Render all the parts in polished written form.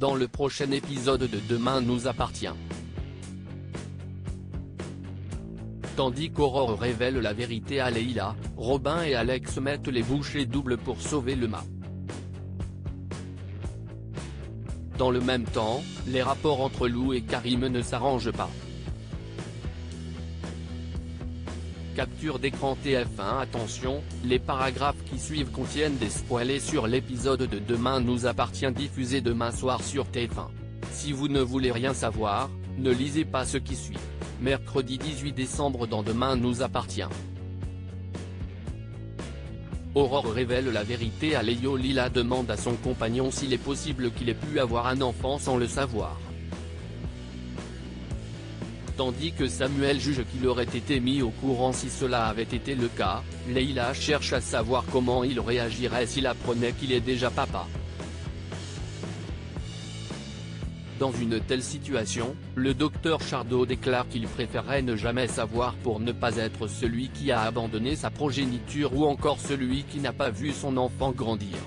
dans le prochain épisode de Demain nous appartient. Tandis qu'Aurore révèle la vérité à Leila, Robin et Alex mettent les bouchées doubles pour sauver le mât. Dans le même temps, les rapports entre Lou et Karim ne s'arrangent pas. Capture d'écran TF1. Attention, les paragraphes qui suivent contiennent des spoilers sur l'épisode de Demain nous appartient diffusé demain soir sur TF1. Si vous ne voulez rien savoir, ne lisez pas ce qui suit. Mercredi 18 décembre dans Demain nous appartient. Aurore révèle la vérité à Léo. Lila demande à son compagnon s'il est possible qu'il ait pu avoir un enfant sans le savoir. Tandis que Samuel juge qu'il aurait été mis au courant si cela avait été le cas, Leila cherche à savoir comment il réagirait s'il apprenait qu'il est déjà papa. Dans une telle situation, le docteur Chardot déclare qu'il préférerait ne jamais savoir pour ne pas être celui qui a abandonné sa progéniture ou encore celui qui n'a pas vu son enfant grandir.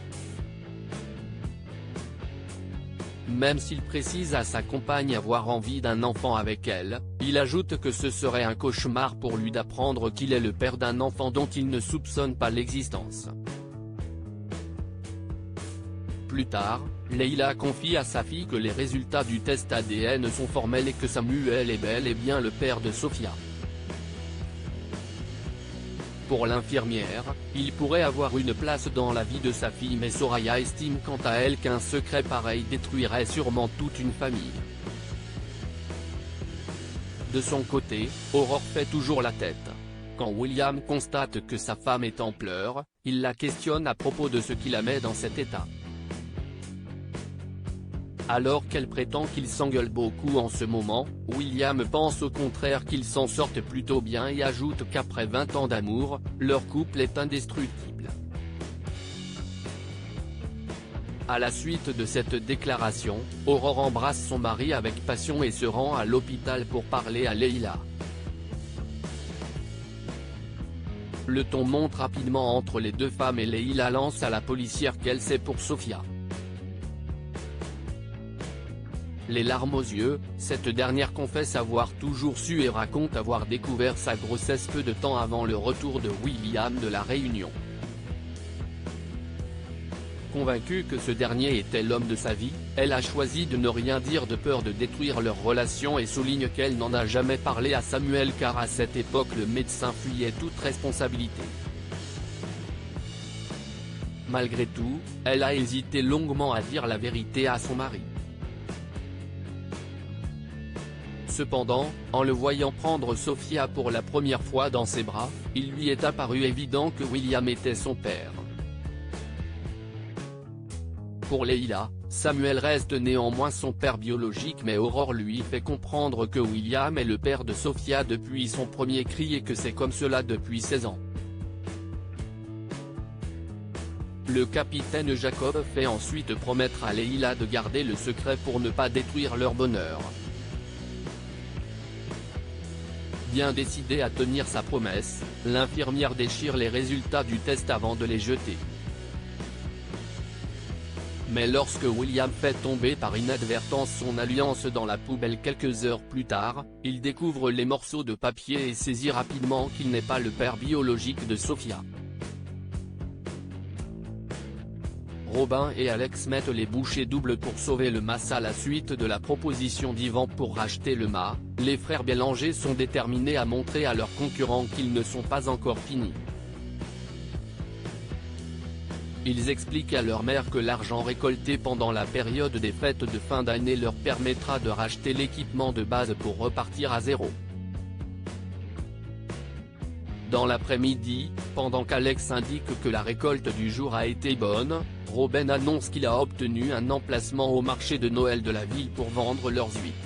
Même s'il précise à sa compagne avoir envie d'un enfant avec elle, il ajoute que ce serait un cauchemar pour lui d'apprendre qu'il est le père d'un enfant dont il ne soupçonne pas l'existence. Plus tard, Leila confie à sa fille que les résultats du test ADN sont formels et que Samuel est bel et bien le père de Sophia. Pour l'infirmière, il pourrait avoir une place dans la vie de sa fille, mais Soraya estime quant à elle qu'un secret pareil détruirait sûrement toute une famille. De son côté, Aurore fait toujours la tête. Quand William constate que sa femme est en pleurs, il la questionne à propos de ce qui la met dans cet état. Alors qu'elle prétend qu'ils s'engueulent beaucoup en ce moment, William pense au contraire qu'ils s'en sortent plutôt bien et ajoute qu'après 20 ans d'amour, leur couple est indestructible. À la suite de cette déclaration, Aurore embrasse son mari avec passion et se rend à l'hôpital pour parler à Leila. Le ton monte rapidement entre les deux femmes et Leila lance à la policière qu'elle sait pour Sophia. Les larmes aux yeux, cette dernière confesse avoir toujours su et raconte avoir découvert sa grossesse peu de temps avant le retour de William de la Réunion. Convaincue que ce dernier était l'homme de sa vie, elle a choisi de ne rien dire de peur de détruire leur relation et souligne qu'elle n'en a jamais parlé à Samuel car à cette époque le médecin fuyait toute responsabilité. Malgré tout, elle a hésité longuement à dire la vérité à son mari. Cependant, en le voyant prendre Sophia pour la première fois dans ses bras, il lui est apparu évident que William était son père. Pour Leila, Samuel reste néanmoins son père biologique, mais Aurore lui fait comprendre que William est le père de Sophia depuis son premier cri et que c'est comme cela depuis 16 ans. Le capitaine Jacob fait ensuite promettre à Leila de garder le secret pour ne pas détruire leur bonheur. Bien décidée à tenir sa promesse, l'infirmière déchire les résultats du test avant de les jeter. Mais lorsque William fait tomber par inadvertance son alliance dans la poubelle quelques heures plus tard, il découvre les morceaux de papier et saisit rapidement qu'il n'est pas le père biologique de Sophia. Robin et Alex mettent les bouchées doubles pour sauver le mât. À la suite de la proposition d'Yvan pour racheter le mât, les frères Bélanger sont déterminés à montrer à leurs concurrents qu'ils ne sont pas encore finis. Ils expliquent à leur mère que l'argent récolté pendant la période des fêtes de fin d'année leur permettra de racheter l'équipement de base pour repartir à zéro. Dans l'après-midi, pendant qu'Alex indique que la récolte du jour a été bonne, Robin annonce qu'il a obtenu un emplacement au marché de Noël de la ville pour vendre leurs huîtres.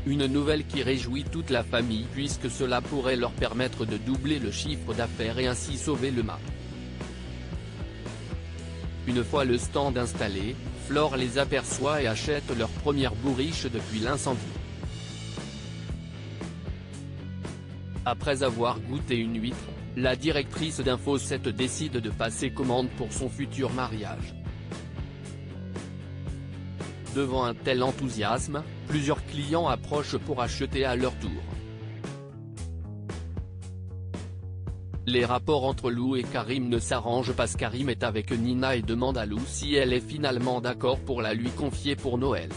Une nouvelle qui réjouit toute la famille puisque cela pourrait leur permettre de doubler le chiffre d'affaires et ainsi sauver le mât. Une fois le stand installé, Flore les aperçoit et achète leur première bourriche depuis l'incendie. Après avoir goûté une huître, la directrice d'Info 7 décide de passer commande pour son futur mariage. Devant un tel enthousiasme, plusieurs clients approchent pour acheter à leur tour. Les rapports entre Lou et Karim ne s'arrangent pas. Karim est avec Nina et demande à Lou si elle est finalement d'accord pour la lui confier pour Noël.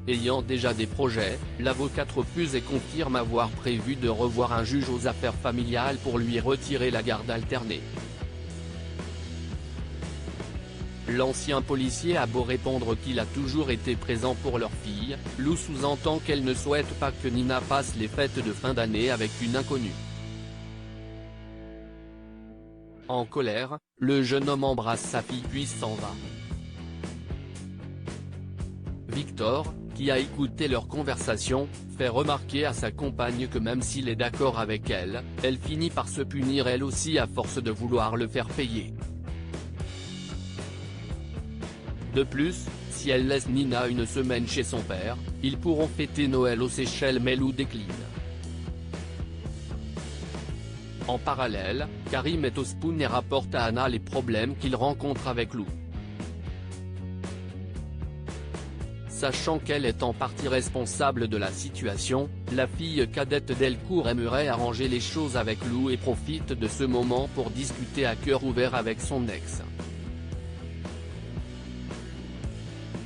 Ayant déjà des projets, l'avocate refuse et confirme avoir prévu de revoir un juge aux affaires familiales pour lui retirer la garde alternée. L'ancien policier a beau répondre qu'il a toujours été présent pour leur fille, Lou sous-entend qu'elle ne souhaite pas que Nina passe les fêtes de fin d'année avec une inconnue. En colère, le jeune homme embrasse sa fille puis s'en va. Victor, qui a écouté leur conversation, fait remarquer à sa compagne que même s'il est d'accord avec elle, elle finit par se punir elle aussi à force de vouloir le faire payer. De plus, si elle laisse Nina une semaine chez son père, ils pourront fêter Noël aux Seychelles mais Lou décline. En parallèle, Karim est au Spoon et rapporte à Anna les problèmes qu'il rencontre avec Lou. Sachant qu'elle est en partie responsable de la situation, la fille cadette Delcourt aimerait arranger les choses avec Lou et profite de ce moment pour discuter à cœur ouvert avec son ex.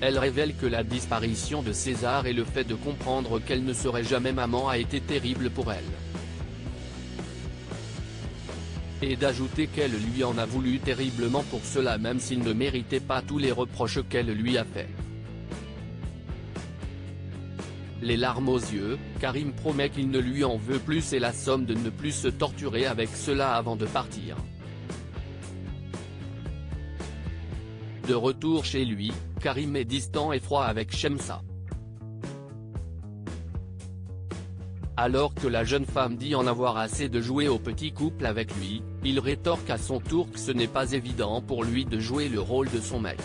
Elle révèle que la disparition de César et le fait de comprendre qu'elle ne serait jamais maman a été terrible pour elle. Et d'ajouter qu'elle lui en a voulu terriblement pour cela même s'il ne méritait pas tous les reproches qu'elle lui a fait. Les larmes aux yeux, Karim promet qu'il ne lui en veut plus et la somme de ne plus se torturer avec cela avant de partir. De retour chez lui, Karim est distant et froid avec Shemsa. Alors que la jeune femme dit en avoir assez de jouer au petit couple avec lui, il rétorque à son tour que ce n'est pas évident pour lui de jouer le rôle de son mec.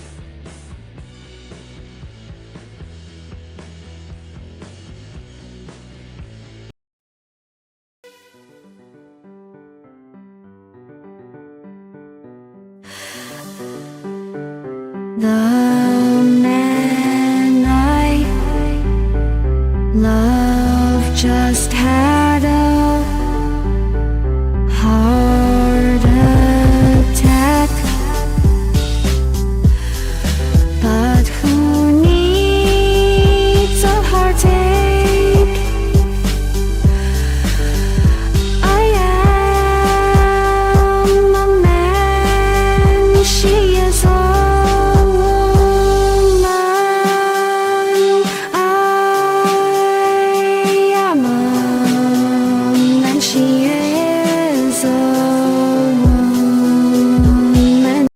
The man I love just had